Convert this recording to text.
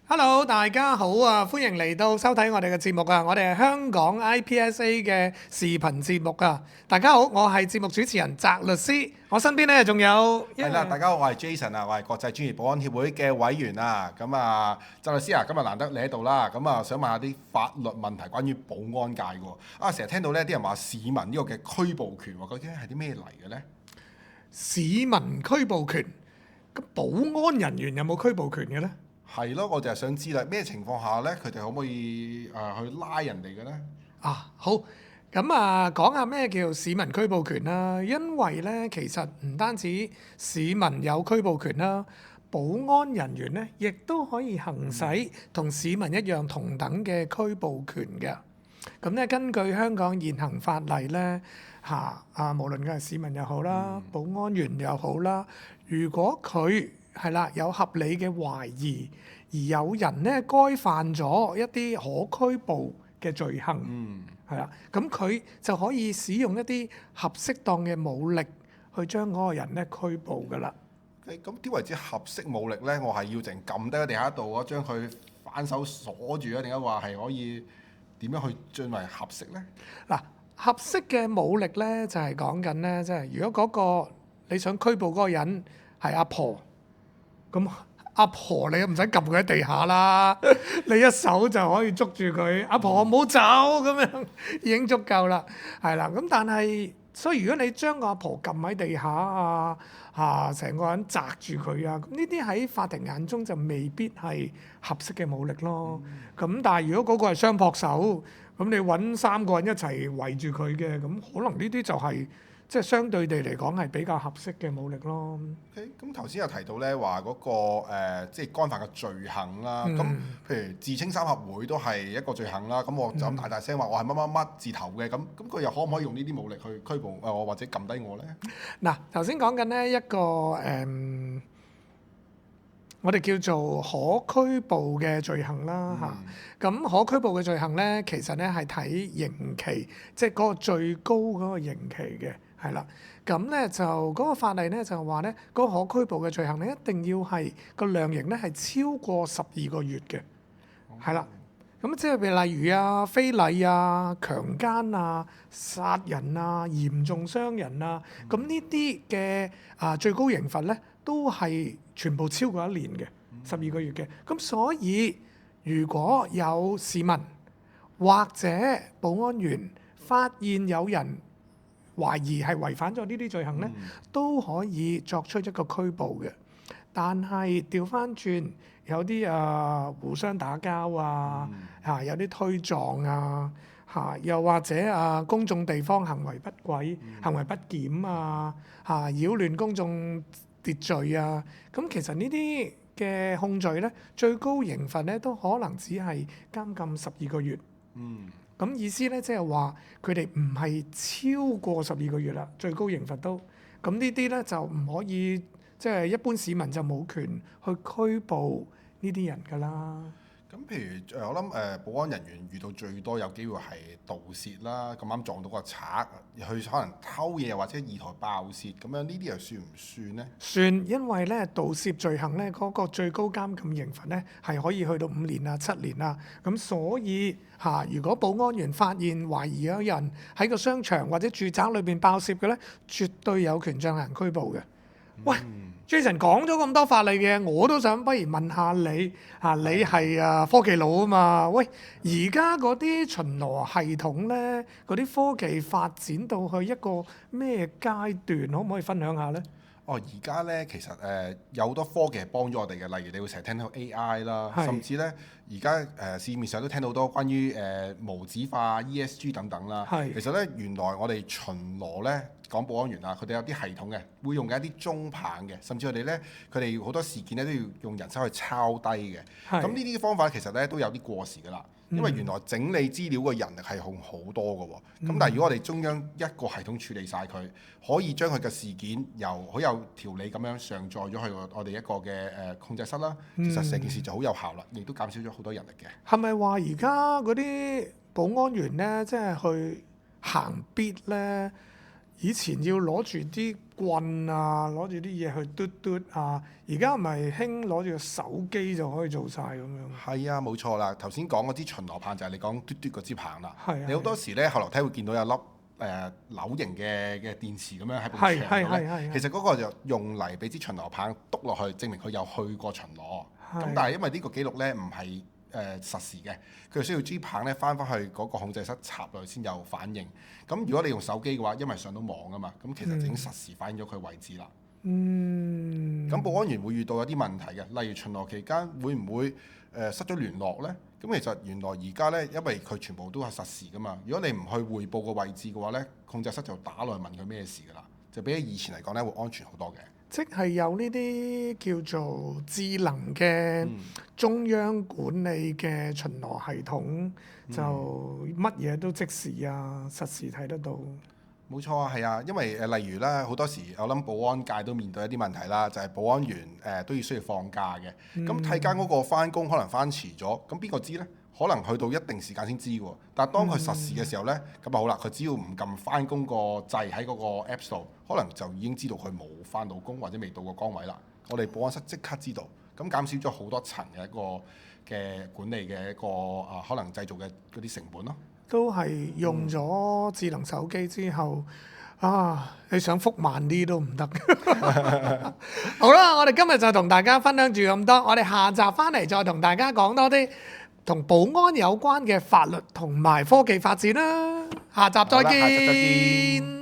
Hello，大家好啊！歡迎嚟到收睇我哋嘅節目啊！我哋係香港 IPSA 嘅視頻節目啊！大家好，我係節目主持人翟律師，我身邊咧仲有，係啦，大家好，我係 Jason 啊，我係國際專業保安協會嘅委員啊。咁啊，周律師啊，今日難得你喺度啦。咁啊，想問下啲法律問題，關於保安界嘅喎。啊，成日聽到呢啲人話市民呢個嘅拘捕權喎，究竟係啲咩嚟嘅呢？市民拘捕權，咁保安人員有冇拘捕權嘅呢？係咯，我就係想知啦，咩情況下呢？佢哋可唔可以去拉人哋嘅呢？好，咁啊，講下咩叫市民拘捕權啦。因為咧，其實唔單止市民有拘捕權啦，保安人員咧亦都可以行使同市民一樣同等嘅拘捕權嘅。咁咧，根據香港現行法例咧，無論佢係市民又好啦，保安員又好啦，如果佢係啦有合理嘅懷疑，而有人咧該犯咗一啲可拘捕嘅罪行，係啦，咁佢就可以使用一啲合適當嘅武力去將嗰個人咧拘捕㗎啦。咁點為之合適武力呢？我係要淨撳低喺地下度啊，將佢反手鎖住啊，定係話係可以點樣去進為合適呢？嗱，合適嘅武力咧就係講緊咧，即係如果嗰個你想拘捕嗰個人係阿婆，咁阿婆你唔使撳佢喺地下啦，你一手就可以捉住佢，阿婆唔好走咁樣已經足夠啦，係啦。咁但係，所以如果你將個阿婆撳喺地下成個人擲住佢啊，咁呢啲喺法庭眼中就未必係合適嘅武力咯。咁但係如果嗰個係雙撲手，咁你揾三個人一齊圍住佢嘅，咁可能呢啲就係即係相對地嚟講係比較合適嘅武力咯。咁頭先有提到咧話嗰個即係干犯嘅罪行啦。咁、譬如自稱三合會都係一個罪行啦。咁我就咁大大聲話我係乜乜乜字頭嘅，咁佢又可唔可以用呢啲武力去拘捕我或者撳低我咧？嗱，頭先講緊呢一個我哋叫做可拘捕嘅罪行啦嚇。咁、可拘捕嘅罪行咧，其實咧係睇刑期，即係嗰個最高嗰個刑期嘅，係啦。咁咧就嗰個法例咧就話咧，嗰個可拘捕嘅罪行咧一定要係個量刑咧係超過12個月嘅，係啦。咁即係譬如例如啊、非禮啊、強姦啊、殺人啊、嚴重傷人啊，咁呢啲嘅最高刑罰咧都係全部超過1年嘅12個月嘅。咁所以如果有市民或者保安員發現有人懷疑係違反咗呢啲罪行咧，都可以作出一個拘捕嘅。但係調翻轉有啲互相打交啊，有啲推撞啊，又或者公眾地方行為不軌、行為不檢啊，擾亂公眾秩序啊，咁其實呢啲嘅控罪咧，最高刑罰咧都可能只係監禁12個月。咁意思咧，即係話佢哋唔係超過12個月啦，最高刑罰都。咁呢啲咧就唔可以，即係一般市民就冇權去拘捕呢啲人㗎啦。咁譬如我諗保安人員遇到最多有機會係盜竊啦，咁啱撞到個賊，佢可能偷嘢又或者意圖爆竊，咁樣呢啲又算唔算呢？算，因為咧盜竊罪行咧嗰個最高監禁刑罰咧係可以去到5年啊、7年啊，咁所以如果保安員發現懷疑有人喺個商場或者住宅裏邊爆竊嘅咧，絕對有權進行拘捕嘅。喂，Jason 講咗咁多法例嘅，我都想不如問下你你係科技佬啊嘛？喂，而家嗰啲巡邏系統咧，嗰啲科技發展到去一個咩階段，可唔可以分享下咧？而家呢，其實有好多科技係幫咗我哋嘅，例如你會成日聽到 AI 啦，甚至呢，而家市面上都聽到好多關於無紙化 ESG 等等啦。其實呢，原來我哋巡邏呢，講保安員啊，佢哋有啲系統嘅，會用緊一啲鐘棒嘅，甚至佢哋呢，佢哋好多事件呢都要用人手去抄低嘅。咁呢啲方法其實呢都有啲過時㗎啦。因為原來整理資料嘅人力係用好多嘅喎，咁但係如果我哋中央一個系統處理晒佢，可以將佢嘅事件由好有條理咁樣上載咗去我哋一個嘅控制室啦，其實成件事就好有效啦，亦都減少咗好多人力嘅。係咪話而家嗰啲保安員咧，即係去行必咧，以前要攞住啲棍啊，攞住啲嘢去嘟嘟啊，而家係咪興攞住個手機就可以做晒咁樣？係啊，冇錯啦。頭先講嗰支巡邏棒就係你講嘟嘟嗰支棒啦。係啊。你好多時咧後樓梯會見到有粒扭形嘅電池咁樣喺埲係牆度咧。係其實嗰個就用嚟俾支巡邏棒篤落去，證明佢有去過巡邏。咁但係因為呢個記錄咧唔係實時嘅，佢需要支棒咧翻去嗰個控制室插落去先有反應。咁如果你用手機嘅話，因為上到網啊嘛，咁其實已經實時反映咗佢位置啦。咁保安員會遇到有啲問題嘅，例如巡邏期間會唔會失咗聯絡呢？咁其實原來而家呢，因為佢全部都係實時噶嘛，如果你唔去匯報個位置嘅話呢，控制室就打落去問佢咩事噶啦，就比起以前嚟講呢，會安全好多嘅。即係有呢啲叫做智能嘅中央管理嘅巡邏系統，就乜嘢都即時啊，實時睇得到。冇錯啊，係啊，因為例如啦，好多時我諗保安界都面對一啲問題啦，就係保安員都要需要放假嘅。咁睇間嗰個翻工可能翻遲咗，咁邊個知呢？可能去到一定時間先知喎。但係當佢實時嘅時候呢，咁啊好啦，佢只要唔撳翻工個掣喺嗰個 Apps 度，可能就已經知道佢冇翻到工或者未到個崗位啦。我哋保安室即刻知道，咁減少咗好多層嘅一個嘅管理嘅一個可能製造嘅嗰啲成本咯。都係用咗智能手機之後，你想覆慢啲都唔得。好啦，我哋今日就同大家分享住咁多，我哋下集翻嚟再同大家講多啲同保安有關嘅法律同埋科技發展啦。下集再見。